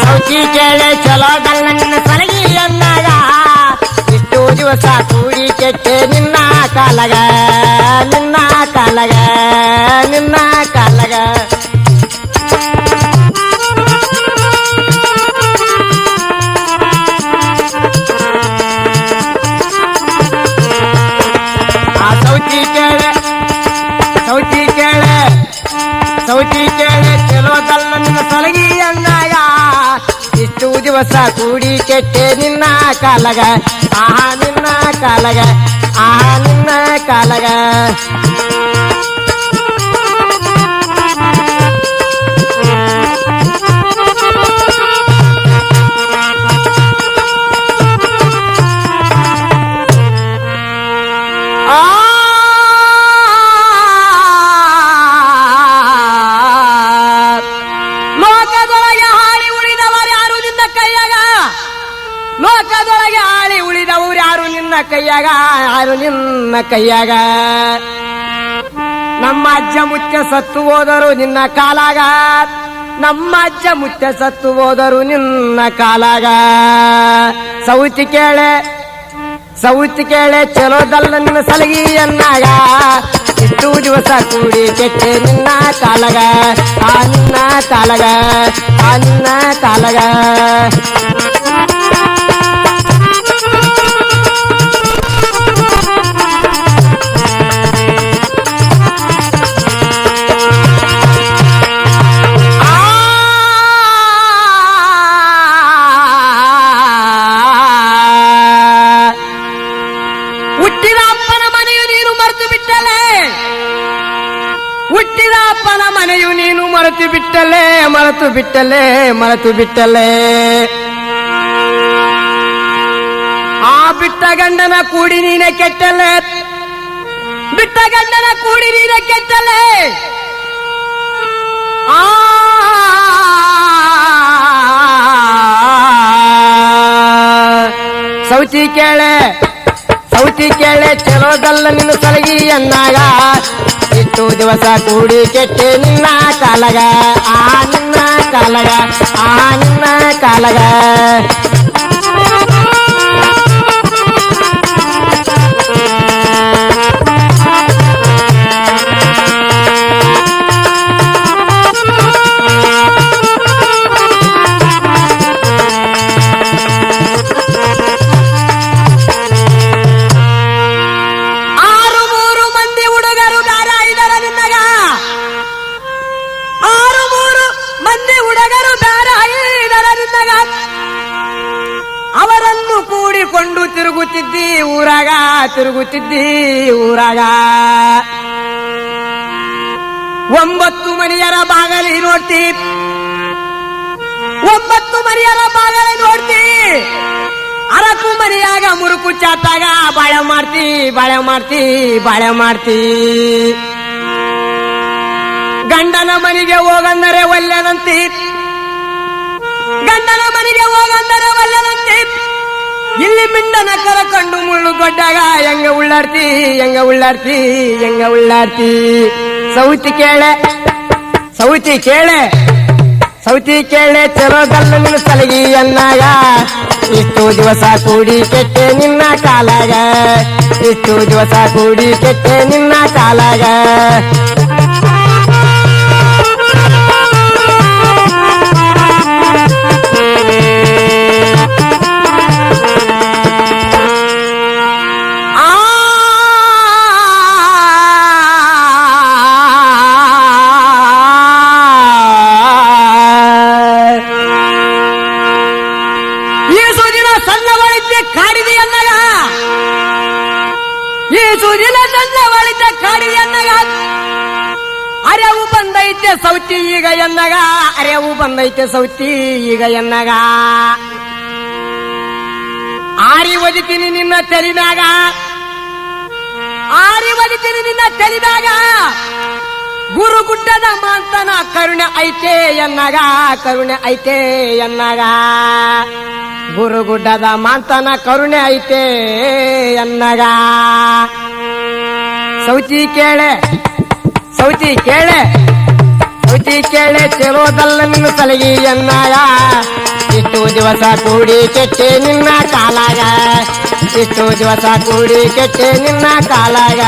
ಸೌತಿ ಕೇಳೆ ಚಲೋದಲ್ಲ ನಿನ್ನ ಸಲಗಿ ಅಂದಾಗ ಇಷ್ಟು ದಿವಸ ಕೂಡಿ ಕೆಟ್ಟೆ ನಿನ್ನ ಕಾಲಗ ನಿನ್ನ ಕಾಲಗ ನಿನ್ನ ಕಾಲಗ ಸೌತಿ ಕೇಳೆ ಚಲೋದಲ್ಲ ನಿನ್ನ ಸಲಗಿ ಅಂದಾಗ ಇಷ್ಟು ದಿವಸ ಕೂಡಿ ಕೆಟ್ಟೆ ನಿನ್ನ ಕಾಲಗ ಆಹಾ ನಿನ್ನ ಕಾಲಗ ಆಹಾ ನಿನ್ನ ಕಾಲಗ ಲೋಕದೊಳಗೆ ಆಳಿ ಉಳಿದವರು ಯಾರು ನಿನ್ನ ಕೈಯಾಗ ಯಾರು ನಿನ್ನ ಕೈಯಾಗ ನಮ್ಮ ಅಜ್ಜ ಮುತ್ಯ ಸತ್ತು ಹೋದರು ನಿನ್ನ ಕಾಲಾಗ ನಮ್ಮ ಅಜ್ಜ ಮುತ್ಯ ಸತ್ತು ಹೋದರು ನಿನ್ನ ಕಾಲಾಗ ಸೌತಿ ಕೇಳೆ ಚಲೋದಲ್ಲ ನಿನ್ನ ಸಲಗಿ ಅನ್ನಾಗ ಇಷ್ಟು ದಿವಸ ಕೂಡಿ ಕೆಟ್ಟೆ ನಿನ್ನ ಕಾಲಗ ಆ ನಿನ್ನ ಕಾಲಗ ಆ ನಿನ್ನ ಕಾಲಗ ಹುಟ್ಟಿದ ಅಪ್ಪನ ಮನೆಯು ನೀನು ಮರೆತು ಬಿಟ್ಟಲೆ ಆ ಬಿಟ್ಟ ಗಂಡನ ಕೂಡಿ ನೀನೆ ಕೆಟ್ಟಲೆ ಆ ಸೌತಿ ಕೇಳೆ ಚಲೋದಲ್ಲ ನಿನ್ನ ಸಲಗಿ ಅನ್ನಾಗ ಇಷ್ಟು ದಿವಸ ಕೂಡಿ ಕೆಟ್ಟೆ ನಿನ್ನ ಕಾಲಗ ಆ ನಿನ್ನ ಕಾಲಗ ಆ ನಿನ್ನ ಕಾಲಗ ಅವರನ್ನು ಕೂಡಿಕೊಂಡು ತಿರುಗುತ್ತಿದ್ದಿ ಊರಾಗ 9 ಮನೆಯರ ಬಾಗಲಿ ನೋಡ್ತಿ 9 ಮನೆಯರ ಬಾಗಲಿ ನೋಡ್ತಿ ಅರಕು ಮನೆಯಾಗ ಮುರುಕು ಚಾತಾಗ ಬಾಳೆ ಮಾಡ್ತಿ ಗಂಡನ ಮನೆಗೆ ಹೋಗಂದರೆ ಒಲ್ಲೆನಂತಿ ಇಲ್ಲಿ ಮಿಂಡನ ಕರಕೊಂಡು ಮುಳ್ಳು ಗೊಡ್ಡಾಗ ಹೆಂಗ ಉಳ್ಳಾಡ್ತಿ ಸೌತಿ ಕೇಳೆ ಚಲೋದಲ್ಲ ನಿನ್ನ ಸಲಗಿ ಅನ್ನಾಗ ಇಷ್ಟು ದಿವಸ ಕೂಡಿ ಕೆಟ್ಟೆ ನಿನ್ನ ಕಾಲಾಗ ಅರೆವು ಬಂದೈತೆ ಸೌತಿ ಈಗ ಎನ್ನಗ ಆರಿ ಒದಿತೀನಿ ನಿನ್ನ ತೆಲಿನಾಗ ಗುರುಗುಡ್ಡದ ಮಾಂತನ ಕರುಣೆ ಐತೆ ಎನ್ನಗ ಗುರುಗುಡ್ಡದ ಮಾಂತನ ಕರುಣೆ ಐತೆ ಎನ್ನಗ ಸೌತಿ ಕೇಳೆ ಸೌತಿ ಕೇಳೆ ಸೌತಿ ಕೇಳೆ ಚಲೋದಲ್ಲ ನಿನ್ನ ಸಲಗಿ ಎನ್ನಾಗ ಇಷ್ಟು ದಿವಸ ಕೂಡಿ ಕೆಟ್ಟೆ ನಿನ್ನ ಕಾಲಾಗ ಇಷ್ಟು ದಿವಸ ಕೂಡಿ ಕೆಟ್ಟೆ ನಿನ್ನ ಕಾಲಾಗ